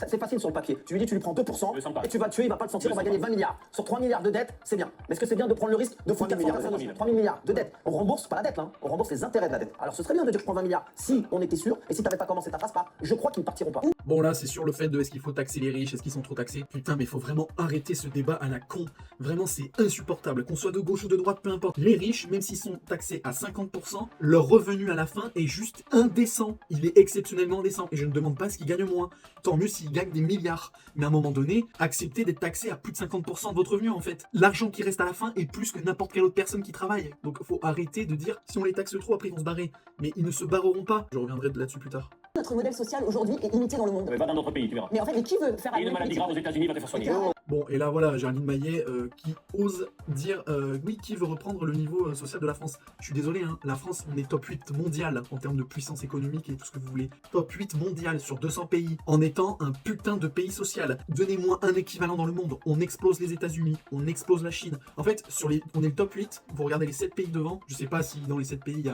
C'est facile sur le papier. Tu lui dis, tu lui prends 2% et tu vas le tuer, il va pas le sentir, on va gagner 20 milliards. Sur 3 milliards de dettes, c'est bien. Mais est-ce que c'est bien de prendre le risque de foutre 400 personnes 3 000 milliards de dettes? On rembourse pas la dette, là. On rembourse les intérêts de la dette. Alors ce serait bien de dire je prends 20 milliards si on était sûr et si t'avais pas commencé ta phrase par je crois qu'ils ne partiront pas. Bon là c'est sur le fait de est-ce qu'il faut taxer les riches, est-ce qu'ils sont trop taxés. Putain mais faut vraiment arrêter ce débat à la con. Vraiment c'est insupportable, qu'on soit de gauche ou de droite, peu importe. Les riches, même s'ils sont taxés à 50%, leur revenu à la fin est juste indécent. Il est exceptionnellement indécent. Et je ne demande pas ce qu'ils gagnent moins. Tant mieux s'ils gagnent des milliards. Mais à un moment donné, acceptez d'être taxé à plus de 50% de votre revenu en fait. L'argent qui reste à la fin est plus que n'importe quelle autre personne qui travaille. Donc faut arrêter de dire si on les taxe trop après ils vont se barrer. Mais ils ne se barreront pas. Je reviendrai là-dessus plus tard. Notre modèle social aujourd'hui est imité dans le monde. Mais va dans d'autres pays, tu verras. Mais en fait, mais qui veut faire Et une maladie grave aux États-Unis va te faire soigner. Bon, et là voilà, Géraldine Maillet qui ose dire oui, qui veut reprendre le niveau social de la France. Je suis désolé, hein, la France, on est top 8 mondial en termes de puissance économique et tout ce que vous voulez. Top 8 mondial sur 200 pays, en étant un putain de pays social. Donnez-moi un équivalent dans le monde. On explose les États-Unis, on explose la Chine. En fait, on est le top 8, vous regardez les 7 pays devant, je sais pas si dans les 7 pays il y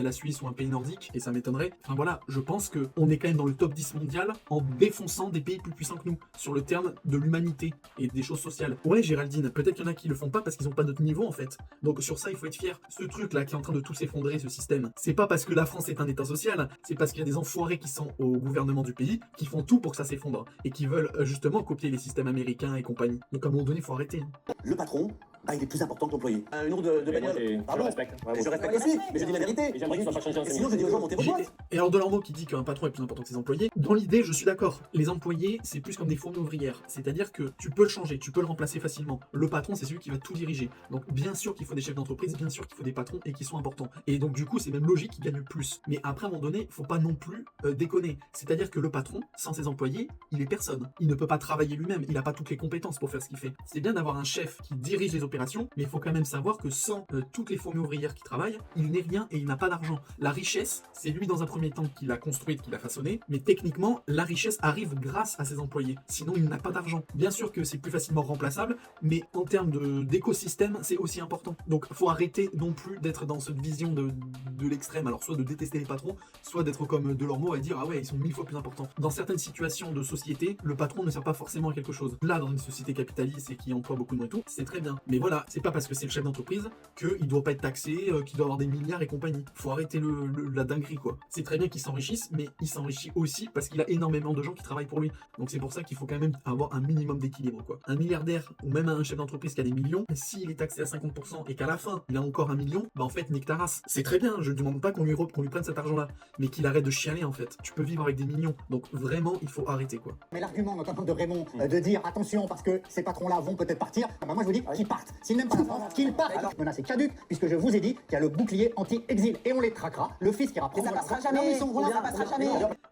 a la Suisse ou un pays nordique, et ça m'étonnerait. Enfin voilà, je pense qu'on est quand même dans le top 10 mondial en défonçant des pays plus puissants que nous, sur le terme de l'humanité et des choses sociales. Ouais Géraldine, peut-être qu'il y en a qui le font pas parce qu'ils ont pas notre niveau en fait. Donc sur ça il faut être fier. Ce truc là qui est en train de tout s'effondrer, ce système, c'est pas parce que la France est un état social, c'est parce qu'il y a des enfoirés qui sont au gouvernement du pays, qui font tout pour que ça s'effondre, et qui veulent justement copier les systèmes américains et compagnie. Donc à un moment donné il faut arrêter. Le patron, bah, il est plus important que l'employé. Un nom de Mais moi, bagnole. je Pardon. le respecte. Je respecte aussi, mais je dis la vérité. Et j'aimerais qu'il soit pas changé en Et sinon je dis aux gens montez vos boîtes. Et alors Delormeau qui dit qu'un patron est plus important que ses employés, dans l'idée je suis d'accord. Les employés c'est plus comme des fourmis ouvrières, c'est-à-dire que tu peux le changer, tu peux le remplacer facilement. Le patron c'est celui qui va tout diriger. Donc bien sûr qu'il faut des chefs d'entreprise, bien sûr qu'il faut des patrons et qui sont importants. Et donc du coup c'est même logique qu'ils gagnent plus. Mais après à un moment donné, faut pas non plus déconner. C'est-à-dire que le patron, sans ses employés, il est personne. Il ne peut pas travailler lui-même, il n'a pas toutes les compétences pour faire ce qu'il fait. C'est bien d'avoir un chef qui dirige les opérations, mais il faut quand même savoir que sans toutes les fourmis ouvrières qui travaillent, il n'est rien et il n'a pas d'argent. La richesse, c'est lui dans un premier temps qui l'a construite, qui l'a façonnée, mais techniquement, la richesse arrive grâce à ses employés. Sinon, il n'a pas d'argent. Bien sûr que c'est plus facilement remplaçable, mais en termes d'écosystème, c'est aussi important. Donc, faut arrêter non plus d'être dans cette vision de l'extrême. Alors, soit de détester les patrons, soit d'être comme Delormeau et dire ah ouais, ils sont 1000 fois plus importants. Dans certaines situations de société, le patron ne sert pas forcément à quelque chose. Là, dans une société capitaliste et qui emploie beaucoup de monde et tout, c'est très bien. Mais voilà, c'est pas parce que c'est le chef d'entreprise qu'il doit pas être taxé, qu'il doit avoir des milliards et compagnie. Faut arrêter la dinguerie quoi. C'est très bien qu'il s'enrichisse, mais il s'enrichit aussi parce qu'il a énormément de gens qui travaillent pour lui. Donc c'est pour ça qu'il faut quand même avoir un minimum d'équilibre quoi. Un milliardaire ou même un chef d'entreprise qui a des millions, s'il est taxé à 50% et qu'à la fin il a encore 1 million, bah en fait nique ta race. C'est très bien, je ne demande pas qu'on lui prenne cet argent là, mais qu'il arrête de chialer en fait. Tu peux vivre avec des millions, donc vraiment il faut arrêter quoi. Mais l'argument notamment de Raymond de dire attention parce que ces patrons-là vont peut-être partir, ah bah moi je vous dis qu'ils partent. S'ils n'aiment pas la France, qu'ils partent. Alors menace est caduque puisque je vous ai dit qu'il y a le bouclier anti-exil et on les traquera. Le fisc ira prendre. Ça passera jamais. Ça passera jamais.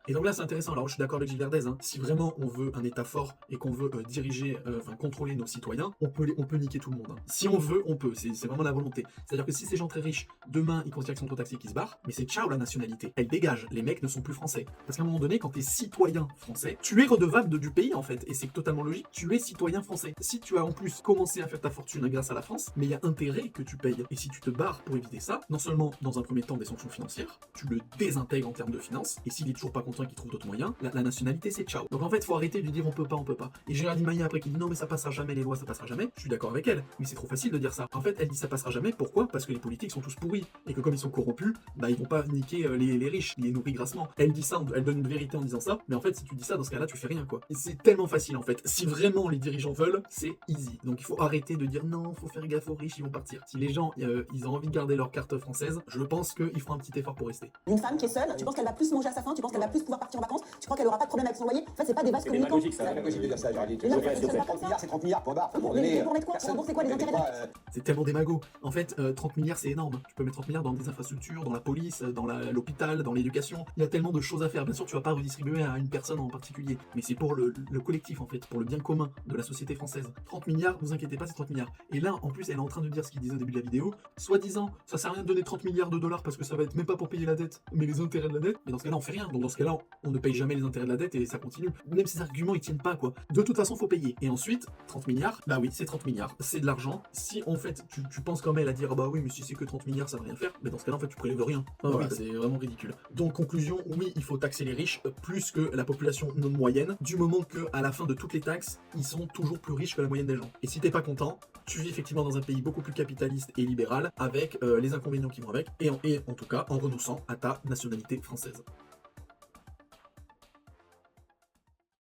Et donc là c'est intéressant, alors je suis d'accord avec Gilles Verdez, hein. Si vraiment on veut un état fort et qu'on veut diriger, contrôler nos citoyens, on peut niquer tout le monde. Hein. Si on veut, on peut, c'est vraiment la volonté. C'est-à-dire que si ces gens très riches, demain ils considèrent qu'ils sont trop taxés, qu'ils se barrent, mais c'est ciao la nationalité. Elle dégage, les mecs ne sont plus français. Parce qu'à un moment donné, quand t'es citoyen français, tu es redevable du pays en fait, et c'est totalement logique, tu es citoyen français. Si tu as en plus commencé à faire ta fortune grâce à la France, mais il y a intérêt que tu payes. Et si tu te barres pour éviter ça, non seulement dans un premier temps des sanctions financières, tu le désintègres en termes de finances, et s'il est toujours pas content et qu'il trouve d'autres moyens, la nationalité c'est ciao. Donc en fait faut arrêter de dire on peut pas. Et Géraldine Maillet après qui dit non mais ça passera jamais, les lois ça passera jamais, je suis d'accord avec elle, mais c'est trop facile de dire ça. En fait elle dit ça passera jamais, pourquoi? Parce que les politiques sont tous pourris, et que comme ils sont corrompus, bah ils vont pas niquer les riches, les nourrit grassement. Elle dit ça, elle donne une vérité en disant ça, mais en fait si tu dis ça dans ce cas là tu fais rien quoi. Et c'est tellement facile en fait, si vraiment les dirigeants veulent, c'est easy. Donc il faut arrêter de dire non, faut faire gaffe aux riches, ils vont partir. Si les gens ils ont envie de garder leur carte française, je pense qu'ils feront un petit effort pour rester. Une femme qui est seule, tu penses qu'elle va plus manger à sa faim, tu penses qu'elle va plus pouvoir partir en vacances, tu crois qu'elle aura pas de problème avec son loyer? En fait, c'est pas des vases C'est communicants. démagogique, ça. C'est pédagogique de dire ça, Géraldine. Mais non, C'est c'est pas 30 ça. milliards, c'est 30 milliards, point barre. Pour Mais donner, pour mettre quoi? Pour rembourser quoi? Les intérêts de la C'est tellement démago. En fait, 30 milliards, c'est énorme. Tu peux mettre 30 milliards dans des infrastructures, dans la police, dans l'hôpital, dans l'éducation. Il y a tellement de choses à faire. Bien sûr, tu vas pas redistribuer à une personne en particulier, mais c'est pour le collectif, en fait, pour le bien commun de la société française. 30 milliards, vous inquiétez pas, c'est 30 milliards. Et là, en plus, elle est en train de dire ce qu'il disait au début de la vidéo, soi-disant, ça sert à rien de donner 30 milliards de dollars parce que ça va être même pas pour payer la dette, mais les intérêts de la dette. Mais dans ce cas-là, on fait rien. Donc dans ce cas-là, on ne paye jamais les intérêts de la dette et ça continue. Même ces arguments, ils tiennent pas, quoi. De toute façon, faut payer. Et ensuite, 30 milliards, bah oui, c'est 30 milliards. C'est de l'argent. Si, en fait, tu penses comme elle à dire, bah oui, mais si c'est que 30 milliards, ça va rien faire, mais dans ce cas-là, en fait, tu prélèves rien. Ah oui, c'est vraiment ridicule. Donc, conclusion, oui, il faut taxer les riches plus que la population non moyenne, du moment que, à la fin de toutes les taxes, ils sont toujours plus riches que la moyenne des gens. Et si t'es pas content, tu vis effectivement dans un pays beaucoup plus capitaliste et libéral, avec les inconvénients qui vont avec, et en tout cas, en renonçant à ta nationalité française.